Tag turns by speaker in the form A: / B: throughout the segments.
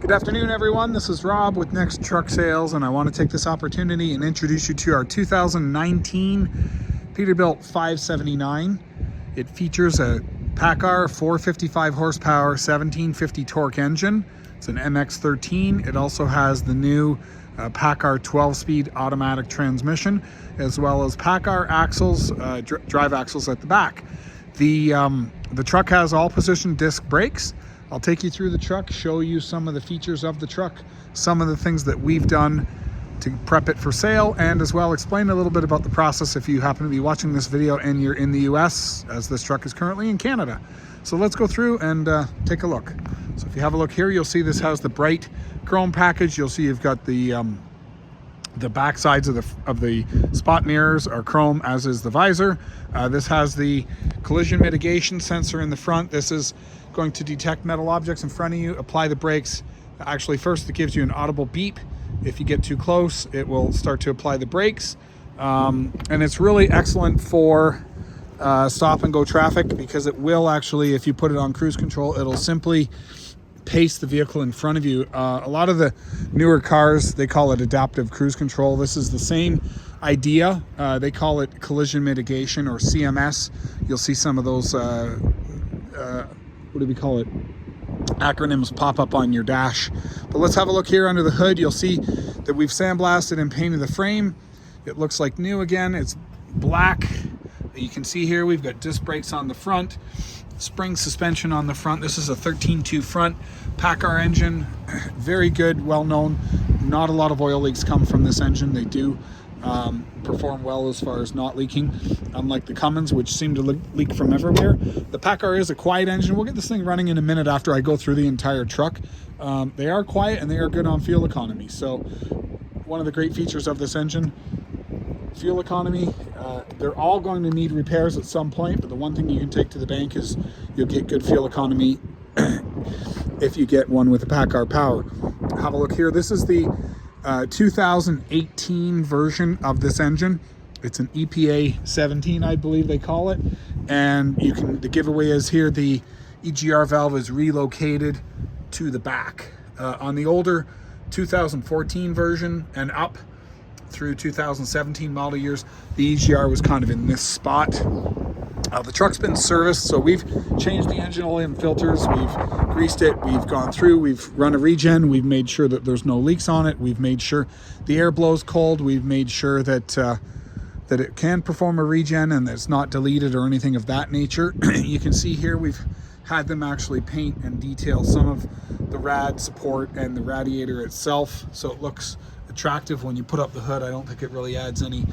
A: Good afternoon, everyone. This is Rob with Next Truck Sales, and I want to take this opportunity and introduce you to our 2019 Peterbilt 579. It features a Paccar 455 horsepower, 1750 torque engine. It's an MX13. It also has the new Paccar 12-speed automatic transmission, as well as Paccar axles, drive axles at the back. The truck has all-position disc brakes. I'll take you through the truck, show you some of the features of the truck, some of the things that we've done to prep it for sale, and as well explain a little bit about the process if you happen to be watching this video and you're in the US, as this truck is currently in Canada. So let's go through and take a look. So if you have a look here, you'll see this has the bright chrome package. You'll see you've got the back sides of the spot mirrors are chrome, as is the visor. This has the collision mitigation sensor in the front. This is going to detect metal objects in front of you, apply the brakes. Actually, first it gives you an audible beep. If you get too close, it will start to apply the brakes. And it's really excellent for stop and go traffic, because it will actually, if you put it on cruise control, it'll simply pace the vehicle in front of you. A lot of the newer cars, they call it adaptive cruise control. This is the same idea. They call it collision mitigation, or CMS. You'll see some of those what do we call it, acronyms pop up on your dash. But let's have a look here under the hood. You'll see that we've sandblasted and painted the frame. It looks like new again. It's black. You can see here we've got disc brakes on the front, spring suspension on the front. This is a 13.2 front Paccar engine. Very good, well known. Not a lot of oil leaks come from this engine. They do perform well as far as not leaking, unlike the Cummins, which seem to leak from everywhere. The Paccar is a quiet engine. We'll get this thing running in a minute after I go through the entire truck. They are quiet and they are good on fuel economy. So one of the great features of this engine, fuel economy. They're all going to need repairs at some point, but the one thing you can take to the bank is you'll get good fuel economy if you get one with a Paccar power. Have a look here. This is the 2018 version of this engine. It's an EPA 17, I believe they call it. And the giveaway is here, the EGR valve is relocated to the back. On the older 2014 version and up through 2017 model years, the EGR was kind of in this spot. The truck's been serviced, so we've changed the engine oil and filters, we've greased it, we've gone through, we've run a regen, we've made sure that there's no leaks on it, we've made sure the air blows cold, we've made sure that it can perform a regen and that it's not deleted or anything of that nature. You can see here we've had them actually paint and detail some of the rad support and the radiator itself, so it looks attractive when you put up the hood. I don't think it really adds any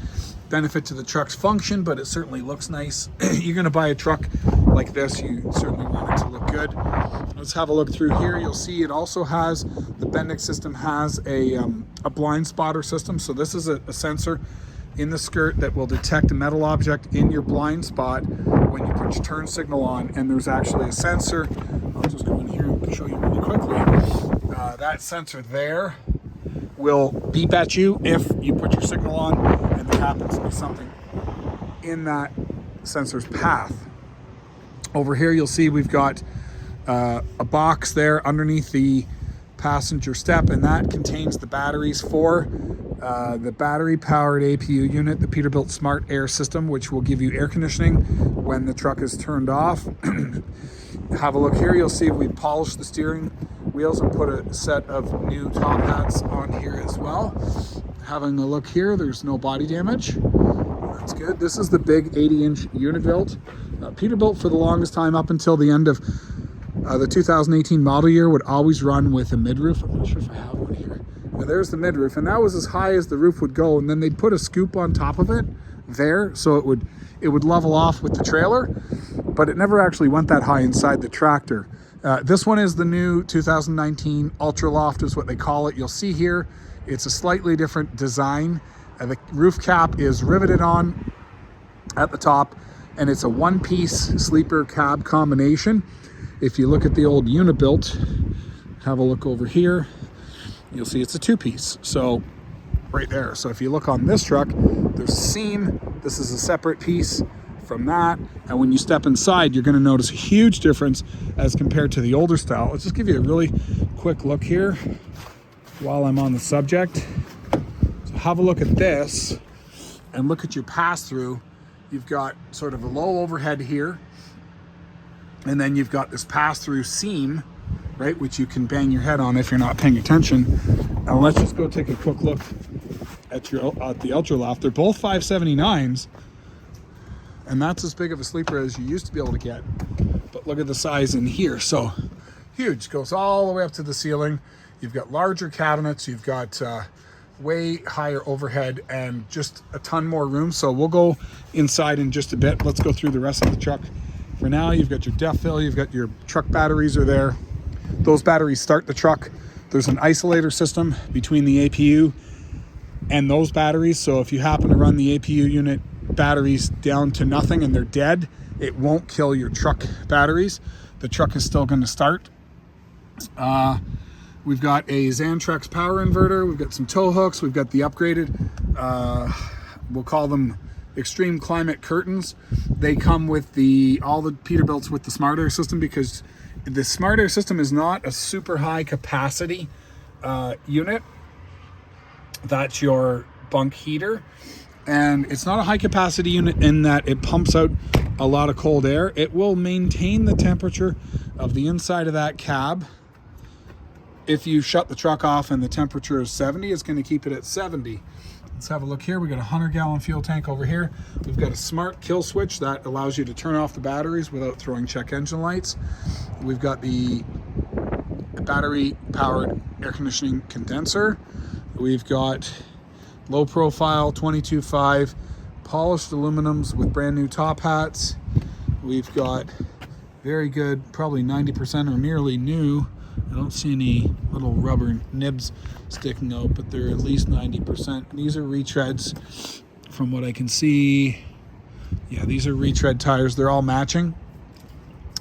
A: benefit to the truck's function, but it certainly looks nice. You're going to buy a truck like this, you certainly want it to look good. Let's have a look through here. You'll see it also has, the Bendix system has a blind spotter system. So this is a sensor in the skirt that will detect a metal object in your blind spot when you put your turn signal on, and there's actually a sensor. I'll just go in here and show you really quickly. That sensor there will beep at you if you put your signal on and there happens to be something in that sensor's path. Over here you'll see we've got a box there underneath the passenger step, and that contains the batteries for the battery powered APU unit, the Peterbilt Smart Air system, which will give you air conditioning when the truck is turned off. Have a look here. You'll see we've polished the steering wheels and put a set of new top hats on here as well. Having a look here, there's no body damage. That's good. This is the big 80-inch Unibuilt. Peterbilt for the longest time, up until the end of the 2018 model year, would always run with a mid-roof. I'm not sure if I have one here. Now, there's the mid-roof, and that was as high as the roof would go, and then they'd put a scoop on top of it there, so it would level off with the trailer, but it never actually went that high inside the tractor. This one is the new 2019 Ultraloft is what they call it. You'll see here it's a slightly different design. The roof cap is riveted on at the top, and it's a one-piece sleeper cab combination. If you look at the old Unibuilt, have a look over here, you'll see it's a two-piece. So right there. So if you look on this truck, there's a seam. This is a separate piece from that. And when you step inside, you're going to notice a huge difference as compared to the older style. Let's just give you a really quick look here while I'm on the subject. So have a look at this and look at your pass-through. You've got sort of a low overhead here, and then you've got this pass-through seam, right, which you can bang your head on if you're not paying attention. Now let's just go take a quick look at the Ultraloft. They're both 579s, and that's as big of a sleeper as you used to be able to get. But look at the size in here. So huge, goes all the way up to the ceiling. You've got larger cabinets, you've got way higher overhead, and just a ton more room. So we'll go inside in just a bit. Let's go through the rest of the truck. For now, you've got your depth fill, you've got your truck batteries are there. Those batteries start the truck. There's an isolator system between the APU and those batteries. So if you happen to run the APU unit batteries down to nothing and they're dead, it won't kill your truck batteries. The truck is still going to start. We've got a Xantrex power inverter. We've got some tow hooks. We've got the upgraded, we'll call them extreme climate curtains. They come with all the Peterbilts with the Smart Air system, because the Smart Air system is not a super high capacity unit. That's your bunk heater. And it's not a high capacity unit in that it pumps out a lot of cold air. It will maintain the temperature of the inside of that cab. If you shut the truck off and the temperature is 70, it's going to keep it at 70. Let's have a look here. We got a 100-gallon fuel tank over here. We've got a smart kill switch that allows you to turn off the batteries without throwing check engine lights. We've got the battery-powered air conditioning condenser. We've got low-profile 22.5 polished aluminums with brand new top hats. We've got very good, probably 90% or nearly new. I don't see any little rubber nibs sticking out, but they're at least 90%. These are retreads from what I can see. Yeah, these are retread tires. They're all matching,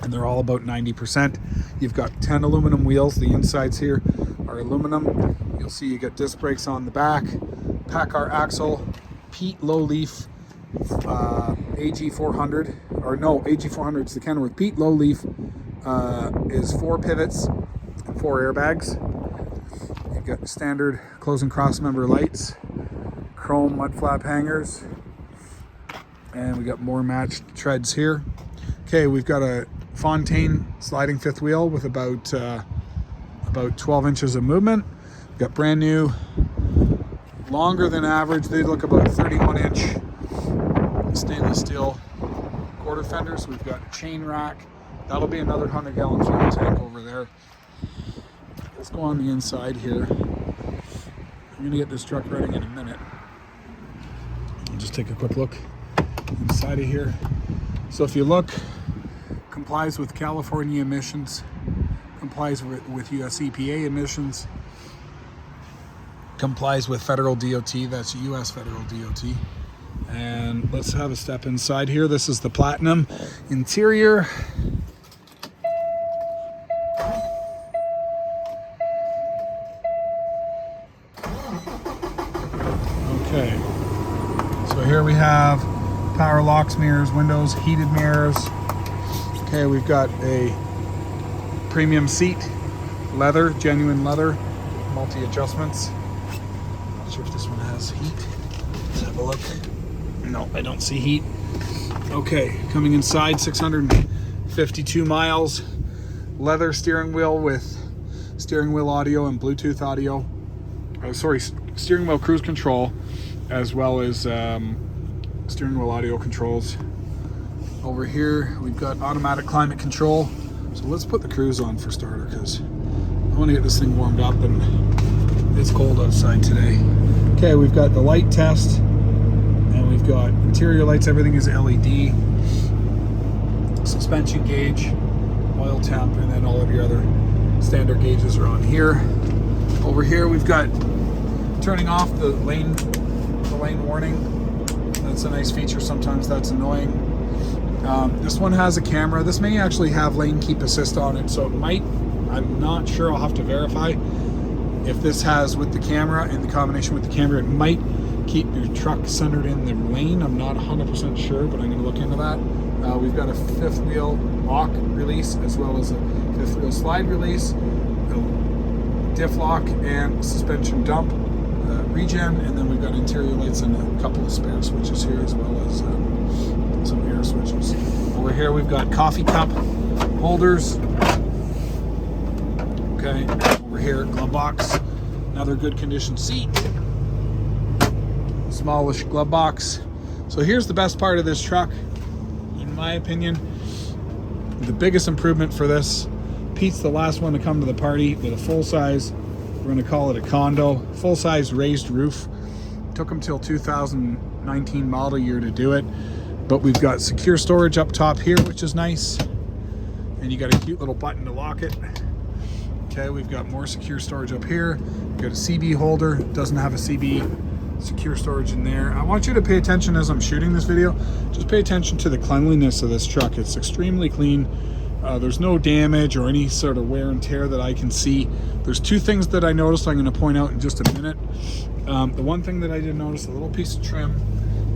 A: and they're all about 90%. You've got 10 aluminum wheels. The insides here are aluminum. You'll see you got disc brakes on the back. Paccar axle, Pete low leaf AG400, or no, AG400 is the Kenworth. Pete low leaf is 4 pivots and 4 airbags. You've got standard close and cross member lights, chrome mud flap hangers, and we got more matched treads here. Okay, we've got a Fontaine sliding fifth wheel with about 12 inches of movement. We've got brand new, longer than average. They look about 31-inch stainless steel quarter fenders. We've got a chain rack. That'll be another 100-gallon fuel tank over there. Let's go on the inside here. I'm gonna get this truck running in a minute. I'll just take a quick look inside of here. So if you look, complies with California emissions, complies with US EPA emissions, complies with federal DOT, that's US federal DOT. And let's have a step inside here. This is the Platinum interior. Okay, so here we have power locks, mirrors, windows, heated mirrors. Okay, we've got a premium seat, leather, genuine leather, multi-adjustments. Not sure if this one has heat. Let's have a look. No, I don't see heat. Okay, coming inside, 652 miles. Leather steering wheel with steering wheel audio and Bluetooth audio. Steering wheel cruise control, as well as steering wheel audio controls. Over here, we've got automatic climate control. So let's put the cruise on for starter, because I want to get this thing warmed up, and it's cold outside today. Okay, we've got the light test, and we've got interior lights. Everything is LED. Suspension gauge, oil temp, and then all of your other standard gauges are on here. Over here, we've got turning off the lane warning. That's a nice feature. Sometimes that's annoying. This one has a camera. This may actually have lane keep assist on it, so it might, I'm not sure, I'll have to verify if this has with the camera, in the combination with the camera, it might keep your truck centered in the lane. I'm not 100% sure, but I'm going to look into that. We've got a fifth wheel lock release as well as a fifth wheel slide release, a diff lock and suspension dump regen, and then we've got interior lights and a couple of spare switches here as well as some air switches. Over here we've got coffee cup holders. Okay, over here glove box, another good condition seat, smallish glove box. So here's the best part of this truck, in my opinion. The biggest improvement for this, Pete's the last one to come to the party with a full-size, we're going to call it a condo, full-size raised roof. Took him till 2019 model year to do it, but we've got secure storage up top here, which is nice, and you got a cute little button to lock it. Okay, we've got more secure storage up here. We've got a CB holder, doesn't have a CB, secure storage in there. I want you to pay attention as I'm shooting this video. Just pay attention to the cleanliness of this truck. It's extremely clean. There's no damage or any sort of wear and tear that I can see. There's two things that I noticed I'm going to point out in just a minute. The one thing that I did notice, a little piece of trim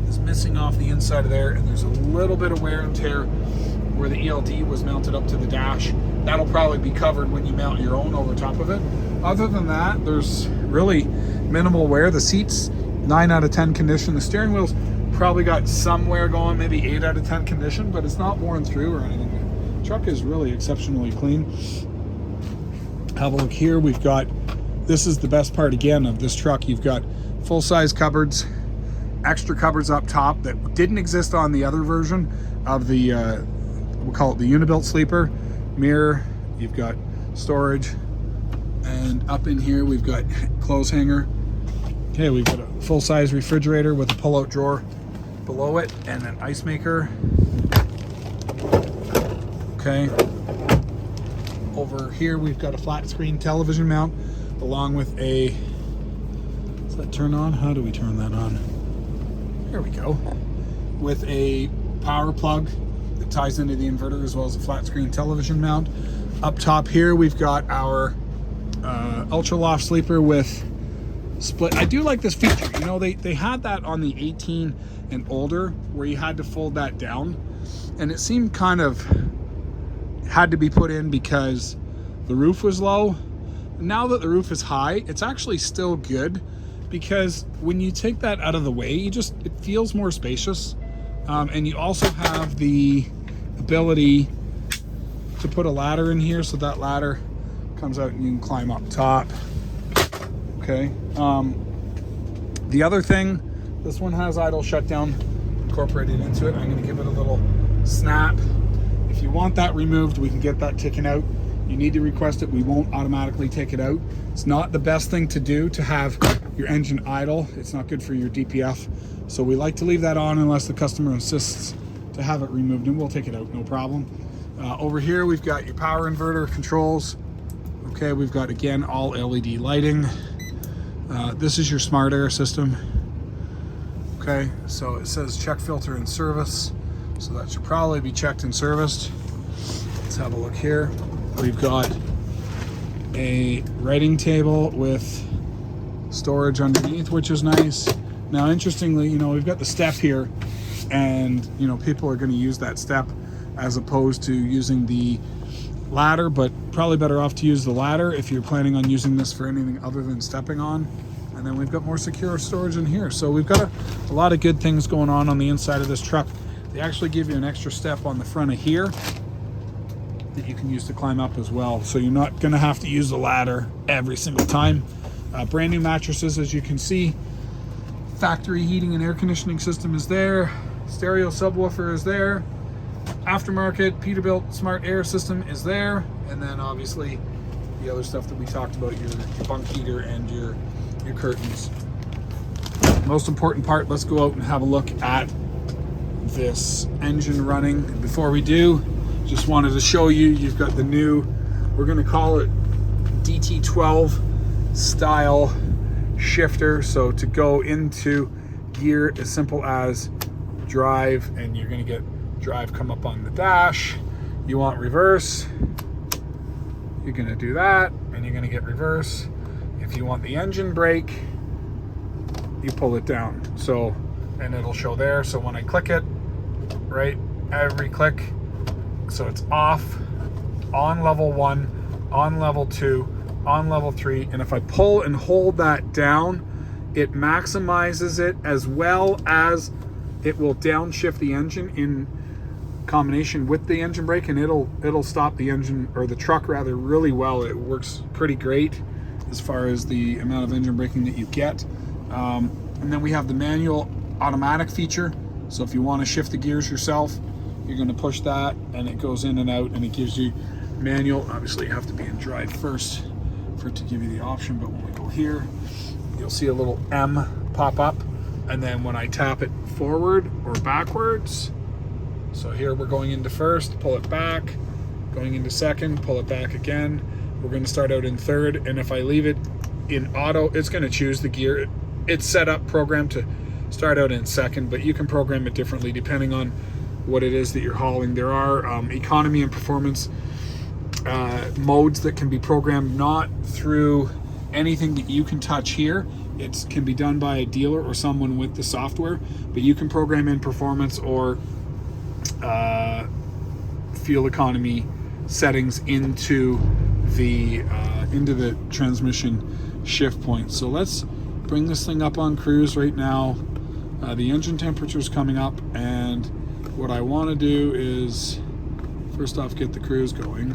A: is missing off the inside of there, and there's a little bit of wear and tear where the ELD was mounted up to the dash. That'll probably be covered when you mount your own over top of it. Other than that, there's really minimal wear. The seats, 9 out of 10 condition. The steering wheel's probably got some wear going, maybe 8 out of 10 condition, but it's not worn through or anything. The truck is really exceptionally clean. Have a look here. We've got, this is the best part again of this truck. You've got full-size cupboards, extra cupboards up top that didn't exist on the other version of the, we'll call it the Peterbilt Sleeper. Mirror, you've got storage, and up in here we've got clothes hanger. Okay, we've got a full-size refrigerator with a pull-out drawer below it and an ice maker. Okay, over here we've got a flat screen television mount along with a, does that turn on? How do we turn that on? There we go. With a power plug that ties into the inverter as well as a flat screen television mount. Up top here we've got our Ultraloft Sleeper with split. I do like this feature. You know, they had that on the 18 and older where you had to fold that down, and it seemed kind of had to be put in because the roof was low. Now that the roof is high, it's actually still good, because when you take that out of the way, it feels more spacious. And you also have the ability to put a ladder in here, so that ladder comes out and you can climb up top. Okay. The other thing, this one has idle shutdown incorporated into it. I'm going to give it a little snap. If you want that removed, we can get that taken out. You need to request it. We won't automatically take it out. It's not the best thing to do to have your engine idle. It's not good for your DPF. So we like to leave that on unless the customer insists to have it removed, and we'll take it out, no problem. Over here, we've got your power inverter controls. Okay, we've got, again, all LED lighting. This is your smart air system. Okay, so it says check filter and service. So that should probably be checked and serviced. Let's have a look here. We've got a writing table with storage underneath, which is nice. Now, interestingly, you know, we've got the step here, and, you know, people are going to use that step as opposed to using the ladder, but probably better off to use the ladder if you're planning on using this for anything other than stepping on. And then we've got more secure storage in here. So we've got a lot of good things going on the inside of this truck. They actually give you an extra step on the front of here that you can use to climb up as well. So you're not going to have to use the ladder every single time. Brand new mattresses, as you can see. Factory heating and air conditioning system is there. Stereo subwoofer is there. Aftermarket Peterbilt smart air system is there. And then obviously the other stuff that we talked about, your bunk heater and your curtains. Most important part, let's go out and have a look at this engine running. Before we do, just wanted to show you, you've got the new, we're going to call it DT12 style shifter. So to go into gear, as simple as drive, and you're going to get drive come up on the dash. You want reverse, you're going to do that, and you're going to get reverse. If you want the engine brake, you pull it down. So, and it'll show there. So when I click it, right, every click, so it's off, on level 1, on level 2, on level 3. And if I pull and hold that down, it maximizes it, as well as it will downshift the engine in combination with the engine brake, and it'll stop the engine, or the truck rather, really well. It works pretty great as far as the amount of engine braking that you get. And then we have the manual automatic feature. So if you want to shift the gears yourself, you're going to push that and it goes in and out, and it gives you manual. Obviously you have to be in drive first for it to give you the option, but when we go here, you'll see a little M pop up, and then when I tap it forward or backwards, so here we're going into first, pull it back, going into second, pull it back again. We're going to start out in third, and if I leave it in auto, it's going to choose the gear. It's set up, programmed to start out in second, but you can program it differently depending on what it is that you're hauling. There are economy and performance modes that can be programmed not through anything that you can touch here. It can be done by a dealer or someone with the software, but you can program in performance or fuel economy settings into the transmission shift point. So let's bring this thing up on cruise right now. The engine temperature is coming up, and what I want to do is first off get the cruise going.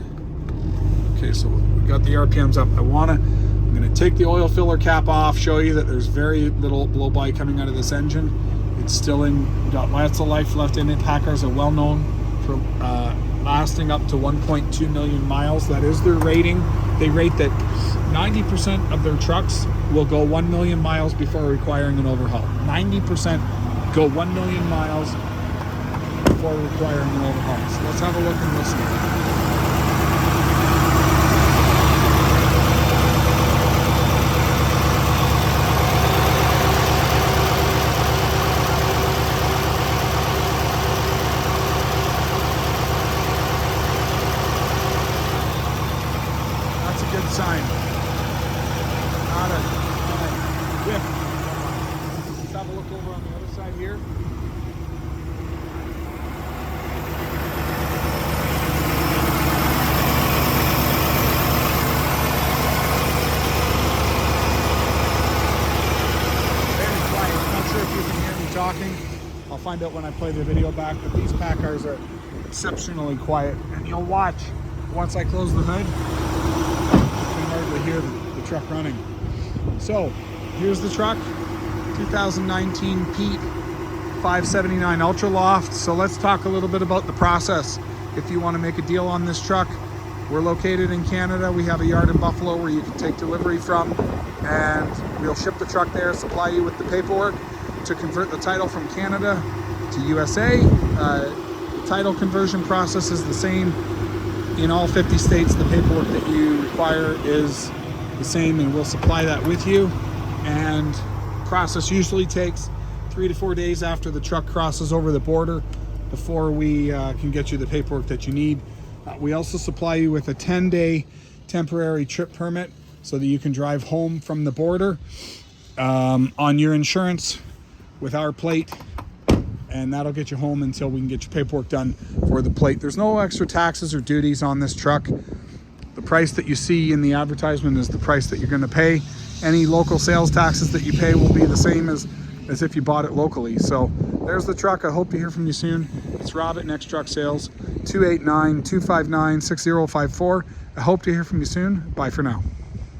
A: Okay, so we got the RPMs up. I'm going to take the oil filler cap off, show you that there's very little blow by coming out of this engine. It's still got lots of life left in it. Packers are well known for lasting up to 1.2 million miles. That is their rating. They rate that 90% of their trucks will go 1 million miles before requiring an overhaul. 90% go 1 million miles before requiring an overhaul. So let's have a look and listen. Good sign. Not a whiff. Let's have a look over on the other side here. Very quiet. I'm not sure if you can hear me talking. I'll find out when I play the video back, but these Packers are exceptionally quiet, and you'll watch once I close the hood. Hardly hear the truck running. So here's the truck, 2019 Pete 579 Ultraloft. So let's talk a little bit about the process. If you want to make a deal on this truck, we're located in Canada. We have a yard in Buffalo where you can take delivery from, and we'll ship the truck there, supply you with the paperwork to convert the title from Canada to USA. The title conversion process is the same in all 50 states. The paperwork that you require is the same, and we'll supply that with you. And process usually takes 3 to 4 days after the truck crosses over the border before we can get you the paperwork that you need. We also supply you with a 10-day temporary trip permit so that you can drive home from the border on your insurance with our plate, and that'll get you home until we can get your paperwork done for the plate. There's no extra taxes or duties on this truck. The price that you see in the advertisement is the price that you're going to pay. Any local sales taxes that you pay will be the same as if you bought it locally. So there's the truck. I hope to hear from you soon. It's Rob at Next Truck Sales, 289-259-6054. I hope to hear from you soon. Bye for now.